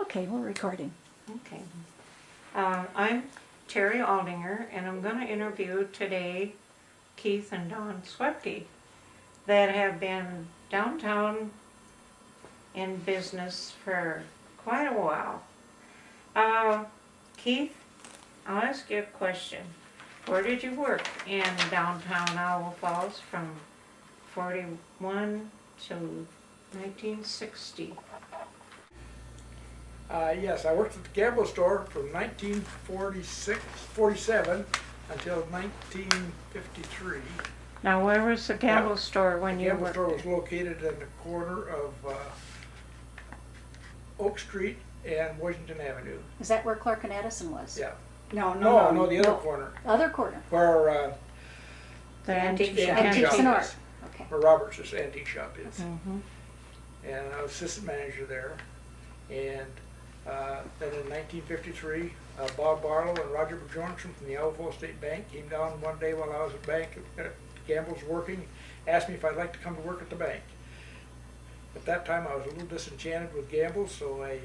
Okay, we're recording. Okay. I'm Terry Aldinger, and I'm going to interview today Keith and Daune Schwebke that have been downtown in business for quite a while. Keith, I'll ask you a question. Where did you work in downtown Iowa Falls from 41 to 1960? Yes, I worked at the Gamble store from 1947 until 1953. Now, where was the Gamble store when The you Gamble worked store there? was located in the corner of Oak Street and Washington Avenue. Is that where Clark and Addison was? Yeah. No, No, the other no. corner. Other corner. Where The antique the shop. Antiques and shop art. is. Okay. Where Roberts' antique shop is. Mhm. And I was assistant manager there. And then in 1953, Bob Barlow and Roger Bjornson from the Iowa Falls State Bank came down one day while I was at bank at Gamble's working, asked me if I'd like to come to work at the bank. At that time, I was a little disenchanted with Gamble, so I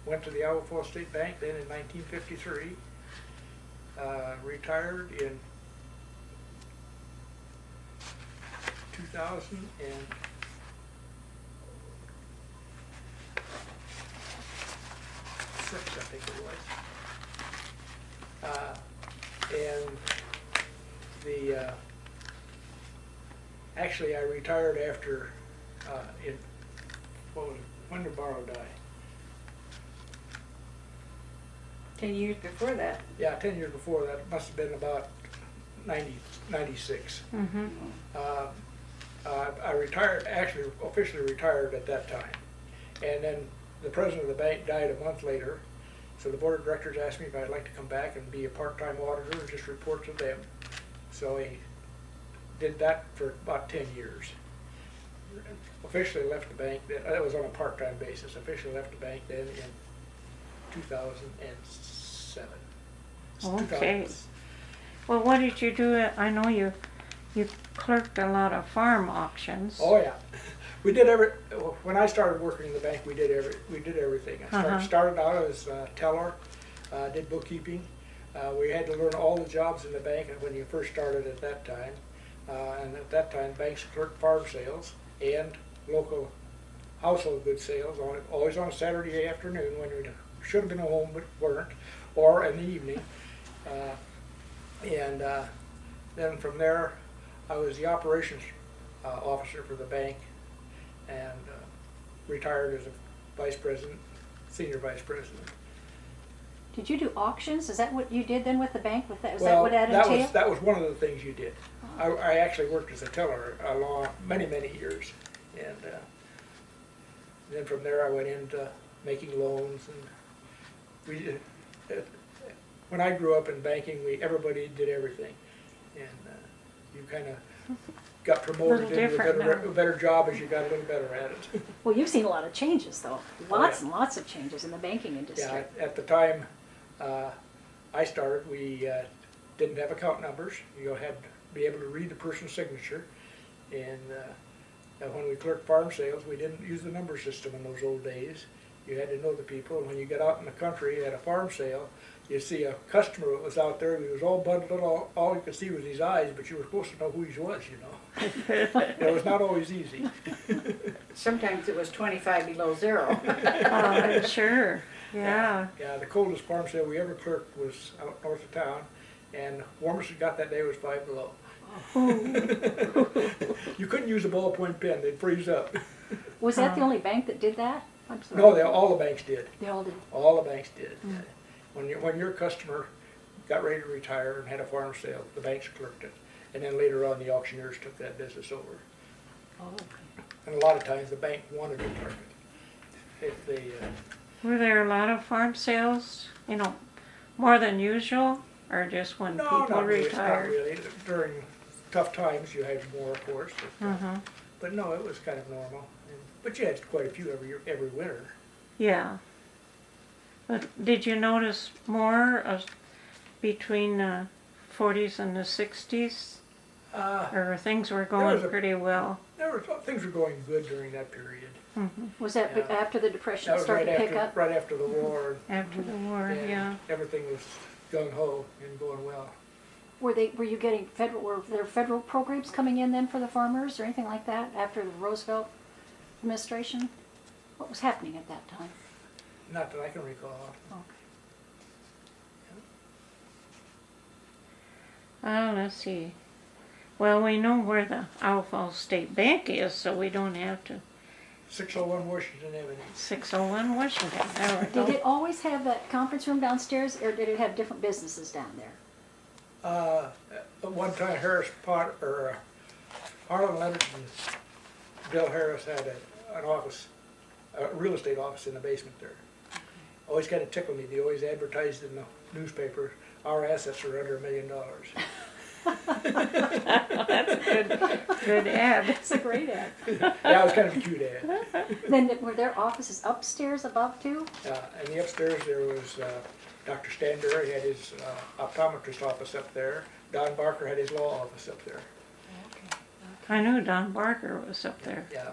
went to the Iowa Falls State Bank then in 1953, retired in 2006, I think it was. And the actually I retired after when did Barlow die? 10 years before that. Yeah, 10 years before that. It must have been about 96. Mhm. I retired, actually officially retired at that time. And then the president of the bank died a month later, so the board of directors asked me if I'd like to come back and be a part-time auditor and just report to them. So I did that for about 10 years. Officially left the bank, that was on a part-time basis, officially left the bank then in 2007. Okay. Well, what did you do? I know you clerked a lot of farm auctions. Oh yeah, we did when I started working in the bank, we did everything. I started out as a teller, did bookkeeping. We had to learn all the jobs in the bank when you first started at that time. And at that time, banks clerked farm sales and local household goods sales, always on a Saturday afternoon when we should have been home but weren't, or in the evening. Then from there, I was the operations officer for the bank and retired as a vice president, senior vice president. Did you do auctions? Is that what you did then with the bank? With that, was Well, that what that entailed? that was one of the things you did. I actually worked as a teller many years, and then from there I went into making loans, and when I grew up in banking, everybody did everything, and you kind of got promoted into a better job as you got a little better at it. Well, you've seen a lot of changes, though. Lots and lots of changes in the banking industry. Yeah, at the time I started, we didn't have account numbers. You had to be able to read the person's signature, and when we clerked farm sales, we didn't use the number system in those old days. You had to know the people, and when you get out in the country at a farm sale, you see a customer that was out there, he was all bundled up, all you could see was his eyes, but you were supposed to know who he was, you know. It was not always easy. Sometimes it was 25 below zero. Oh, sure. Yeah. Yeah, the coldest farm sale we ever clerked was out north of town, and warmest it got that day was 5 below. You couldn't use a ballpoint pen, they'd freeze up. Was that the only bank that did that? I'm sorry. No, all the banks did. They all did. All the banks did. When your customer got ready to retire and had a farm sale, the banks clerked it. And then later on, the auctioneers took that business over. Oh, okay. And a lot of times, the bank wanted to clerk it. If they, Were there a lot of farm sales? More than usual, or just when people not retired? really. During tough times, you had more, of course. Uh-huh. But no, it was kind of normal. But you had quite a few every winter. Yeah. But did you notice more between the 40s and the 60s? Or things were was going a- pretty well? Things were going good during that period. Was that Yeah. after the Depression That was started right to pick after, up? right after the war. After the war, and yeah. Everything was gung ho and going well. Were you getting were there federal programs coming in then for the farmers or anything like that after the Roosevelt administration? What was happening at that time? Not that I can recall. Let's see. Well, we know where the Owl Falls State Bank is, so we don't have to. 601 Washington Avenue. 601 Washington. There we Did go. it always have that conference room downstairs, or did it have different businesses down there? At one time, Harlan Leonard and Bill Harris had an office, a real estate office in the basement there. Always kind of tickled me. They always advertised in the newspaper, our assets are under $1 million. Good ad. That's a great ad. Yeah, it was kind of a cute ad. Then were there offices upstairs above too? In the upstairs there was Dr. Stanberry had his optometrist office up there. Don Barker had his law office up there. I knew Don Barker was up there. Yeah.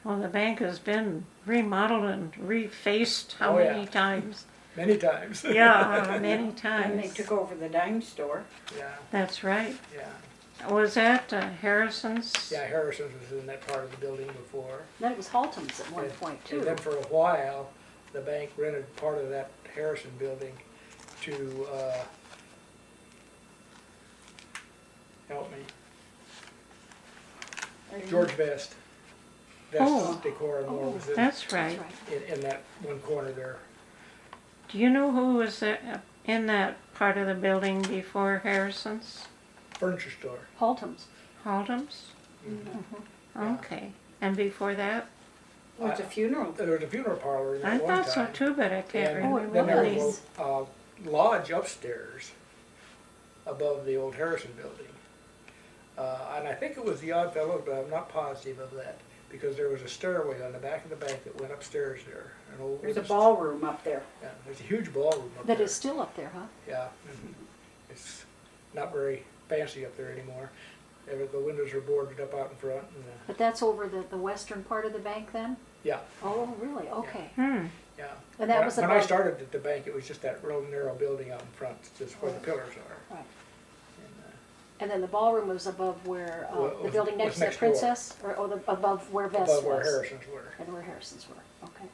Well, the bank has been remodeled and refaced how Oh, yeah. many times? Many times. Yeah, many And they times. took over the dime store. Yeah, That's right. yeah. Was that Harrison's? Yeah, Harrison's was in that part of the building before. Then it was Haltom's at one point And too. then for a while, the bank rented part of that Harrison building to, help me, George Best. Oh. Best Decor and more was That's right. That's right. in that one corner there. Do you know who was in that part of the building before Harrison's? Furniture store. Haltom's. Haltom's? Yeah. Okay. And before that? Well, it's a funeral. There was a funeral parlor in I that one thought so time. too, but I can't And Oh, it remember. then there was. was a lodge upstairs above the old Harrison building. And I think it was the Odd Fellows, but I'm not positive of that, because there was a stairway on the back of the bank that went upstairs there. An old There's a wooden ballroom up there. Yeah, there's a huge ballroom up That there. is still up there, huh? Yeah. It's not very fancy up there anymore. The windows are boarded up out in front. And, But that's over the western part of the bank then? yeah, Oh, really? Okay. Hmm. yeah. And that was When I above. started at the bank, it was just that real narrow building out in front, just where the pillars are. Right. And, And then the ballroom was above where, Well, the was- building was next to the next door. Princess? Or above where Vest was? above where Harrison's were. And where Harrison's were, okay.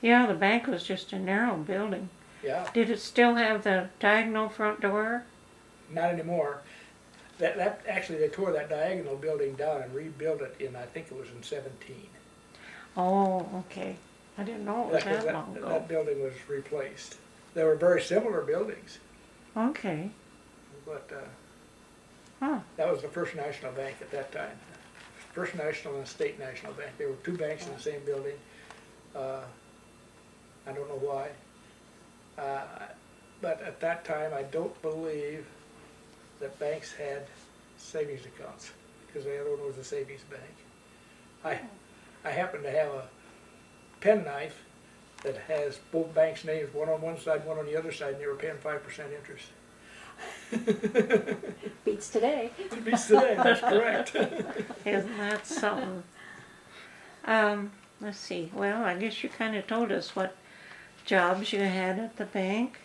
Yeah, the bank was just a narrow building. Yeah, Did it still have the diagonal front door? not anymore. That actually, they tore that diagonal building down and rebuilt it in, I think it was in 17. Oh, okay. I didn't know it was That- that long ago. That building was replaced. They were very similar buildings, Okay. but Huh. that was the First National Bank at that time. First National and State National Bank. There were two banks in the same building. I don't know why. But at that time, I don't believe that banks had savings accounts, because the other one was a savings bank. I happen to have a penknife that has both banks' names, one on one side, one on the other side, and they were paying 5% interest. Beats today. It beats today, that's correct. Isn't that something? Let's see. Well, I guess you kind of told us what jobs you had at the bank.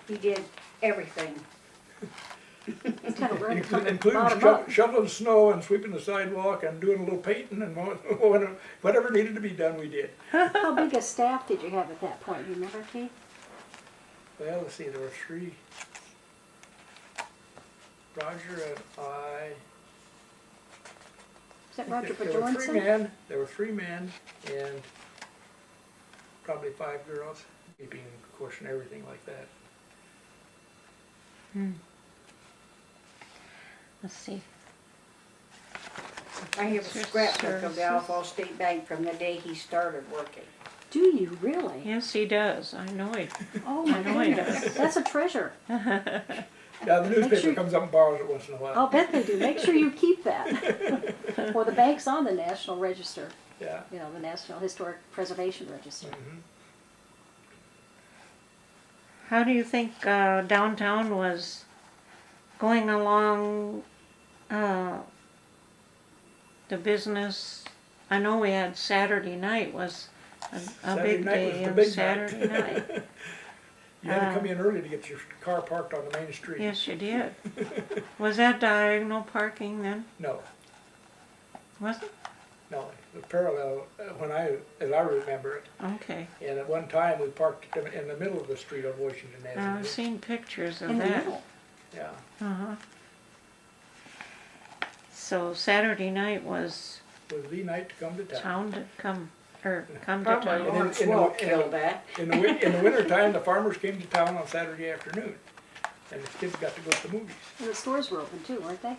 He did everything. It's kind of learned from the Including bottom up. shoveling snow and sweeping the sidewalk and doing a little painting and whatever needed to be done, we did. How big a staff did you have at that point? Do you remember, Keith? Well, let's see, there were three. Roger and I. Is that Roger There were three Bjornson? men, there were 3 men and probably 5 girls, keeping, of course, and everything like that. Let's see. I have a Your scrapbook of the Owl services. Falls State Bank from the day he started working. Do you really? Yes, he does. I know it. Oh my I know he goodness. does. That's a treasure. Yeah, the newspaper sure- comes up and borrows it once in a while. I'll bet they do. Make sure you keep that. Well, the bank's on the National Register, Yeah. you know, the National Historic Preservation Register. Mhm. How do you think downtown was going along? The business. I know we had Saturday night was a Saturday big night was day the on big Saturday night. night. You had to come in early to get your car parked on the main street. Yes, you did. Was that diagonal parking then? No, Was it? no, it was parallel, as I remember it. Okay. And at one time, we parked in the middle of the street on Washington Avenue. I've seen pictures of In the that. middle. Yeah, Uh-huh. So Saturday night was was the night to come to town. town to come to Probably town. Lawrence in the- Welk in killed the- that. In the wintertime, the farmers came to town on Saturday afternoon, and the kids got to go to the movies. And the stores were open too, weren't they?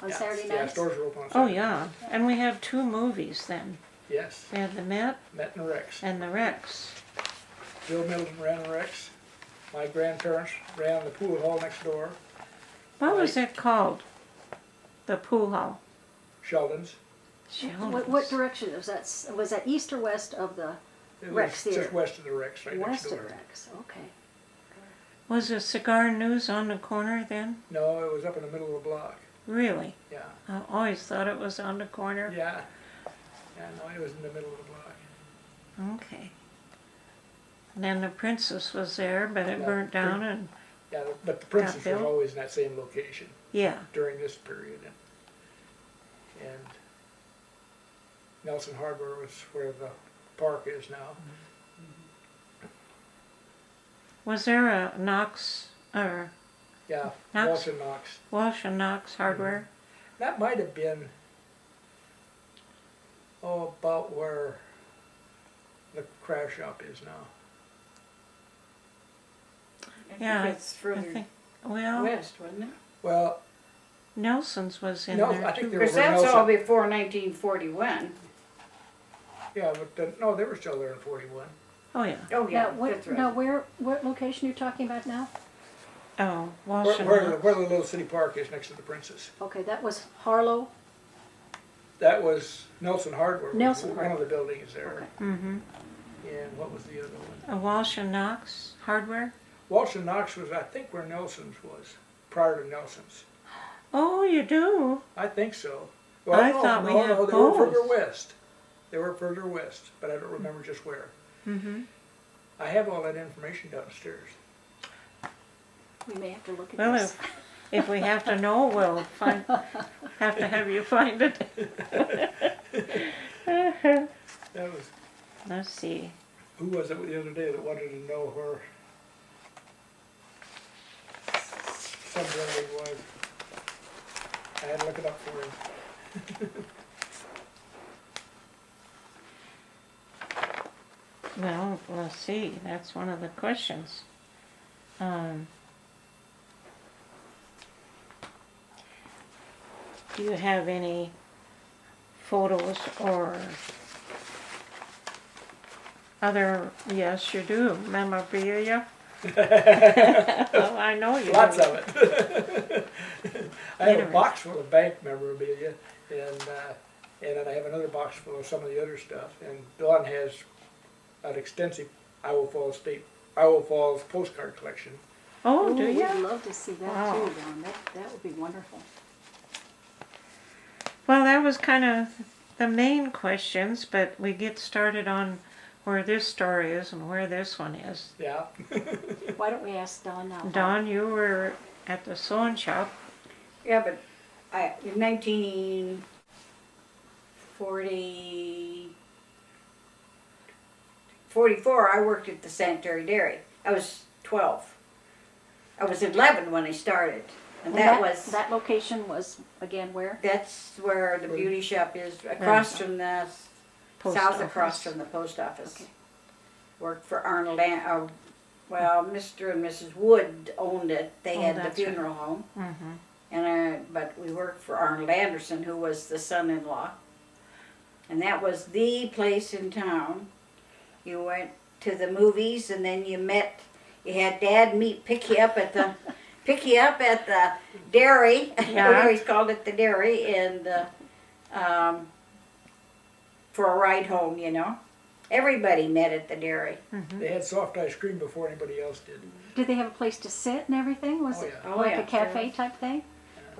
On Yeah, Saturday Yeah, nights? stores were open on Oh Saturday. yeah, and we had 2 movies then. Yes, We had the Met Met and Rex. and the Rex. Bill Middleton ran Rex. My grandparents ran the pool hall next door, What was it called? The pool hall. Sheldon's. What direction was that? Was that east or west of the It Rex was Theater? just west of the Rex, right next west door. of Rex? Okay. Was the Cigar News on the corner then? No, it was up in the middle of the block. Really? Yeah, I always thought it was on the corner. yeah. Yeah, no, it was in the middle of the block. Okay. And then the Princess was there, but it No, burnt down and, Yeah, but the Princess was built? always in that same location yeah. during this period. And Nelson Harbor was where the park is now. Was there a Knox, or Yeah, Knox? Walsh and Knox. Walsh and Knox Hardware? That might have been, about where the craft shop is now. I think Yeah, it's I further think, well, west, wasn't it? Well, Nelson's was in No, there I think too. there Because was that's Nelson. all before 1941. yeah, but no, they were still there in 41. Oh, yeah. Oh, yeah, Now, that's right. what location are you talking about now? Oh, Walsh Where, and where, the, Knox. where the little city park is next to the Princess. Okay, that was Harlow. That was Nelson Hardware. was Nelson one of the buildings there. Okay. Mm-hmm. And what was the other one? Walsh and Knox Hardware? Walsh and Knox was, I think, where Nelson's was, prior to Nelson's. Oh, you do? I think so. I no, thought we no, had no, they both. were further west. They were further west, but I don't remember just where. Mm-hmm. I have all that information downstairs. We may have to look at Well, this. if we have to know, we'll have to have you find it. That was, Let's see. who was it the other day that wanted to know where some building was? I had to look it up for him. Well, let's see. That's one of the questions. Do you have any photos or other? Yes, you do. Memorabilia. Oh, I know you. Lots do. of it. I have a Interesting. box full of bank memorabilia, and then I have another box full of some of the other stuff. And Dawn has an extensive Iowa Falls postcard collection. Oh, Ooh, do we'd you? love to see that Wow. too, Dawn. That would be wonderful. Well, that was kind of the main questions, but we get started on where this story is and where this one is. Yeah. Why don't we ask Dawn now? Don, you were at the sewing shop. Yeah, but in 1944, I worked at the Sanitary Dairy. I was 12. I was 11 when I started. And that location was again where? that's where the beauty shop is, across from the, Post south office. across from the post office. Okay. Worked for Arnold, well, Mr. and Mrs. Wood owned it. They Oh, had the that's right. funeral home. Mm-hmm. But we worked for Arnold Anderson, who was the son-in-law. And that was the place in town. You went to the movies, and then you had Dad pick you up at the dairy. Yeah. We always called it the dairy, and for a ride home, everybody met at the dairy. They had soft ice cream before anybody else did. Did they have a place to sit and everything? Was Oh, it yeah. Oh, like yeah. a cafe type thing?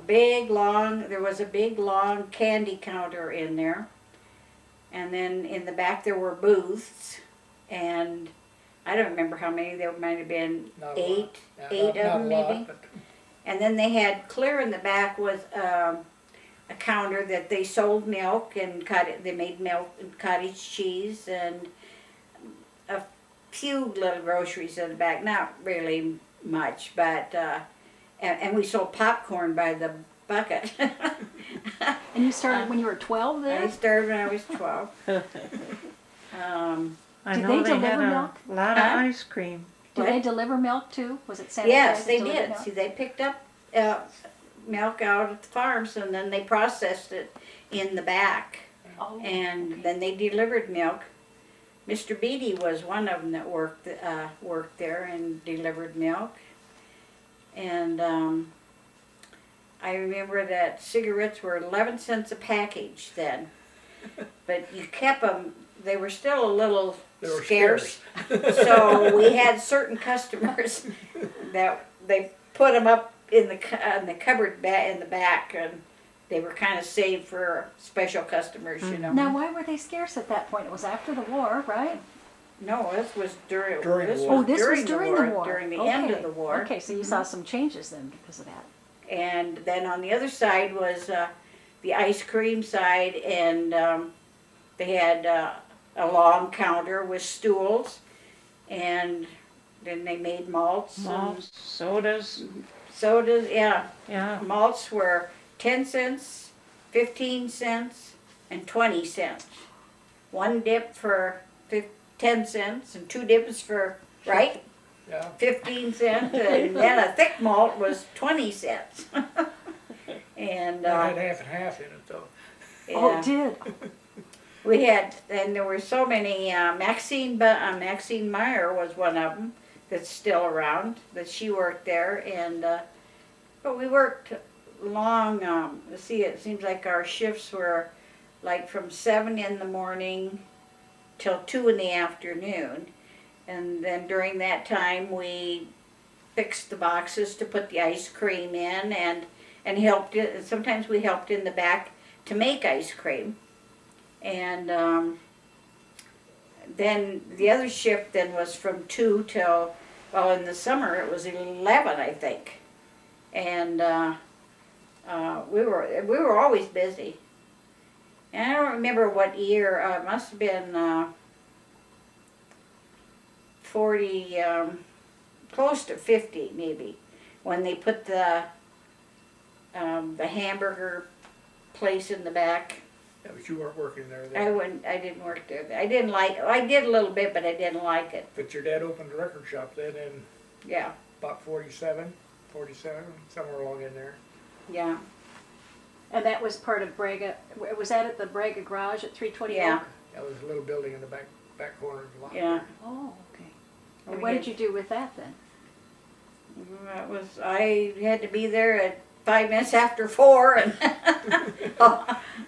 There was a big long candy counter in there. And then in the back there were booths, and I don't remember how many, there might have been Not a eight lot. Yeah, of not them a lot, maybe. but And then they had, clear in the back was a counter that they sold milk and they made milk and cottage cheese and a few little groceries in the back, not really much, but, and we sold popcorn by the bucket. And you started when you were 12 I there? started when I was 12. I Did know they they had deliver a milk? lot of Huh? ice cream. Did What? they deliver milk too? Was it sanitized? Yes, they to deliver did. milk? See, they picked up milk out at the farms and then they processed it in the back. Oh, And okay. then they delivered milk. Mr. Beatty was one of them that worked there and delivered milk. And I remember that cigarettes were 11 cents a package then. But you kept them, they were still a little they were scarce. So we had certain customers that they put them up in the cupboard in the back, and they were kind of saved for special customers, you know. Now, why were they scarce at that point? It was after the war, right? No, this was during During the war. Oh, this was during the war. during the Okay. end of the war. Okay, so you saw some changes then because of that. And then on the other side was the ice cream side, and they had a long counter with stools, and then they made malts. Malts, sodas, And sodas, yeah. yeah. Malts were 10 cents, 15 cents, and 20 cents. One dip for 10 cents, and two dips for, right? Yeah. 15 cents, and then a thick malt was 20 cents. And It had half and half in it though. Oh, yeah, it did. we had, and there were so many. Maxine Meyer was one of them that's still around. That she worked there, and but we worked long. Let's see, it seems like our shifts were like from 7 in the morning till 2 in the afternoon. And then during that time, we fixed the boxes to put the ice cream in, and helped it. Sometimes we helped in the back to make ice cream. And then the other shift then was from 2 till, well, in the summer it was 11, I think. And we were always busy. And I don't remember what year. It must have been 40, close to 50 maybe, when they put the hamburger place in the back. Yeah, but you weren't working there then. I didn't work there. I didn't like. I did a little bit, but I didn't like it. But your dad opened a record shop then in Yeah, about 47, somewhere along in there. yeah, And that was part of Braga. Was that at the Braga Garage at 320 Yeah. Oak? That was a little building in the back corner of the lot. yeah. Oh, okay. We And what had- did you do with that then? That was. I had to be there at 5 minutes after 4, and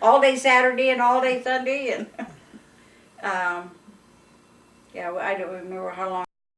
all day Saturday and all day Sunday, and yeah. I don't remember how long.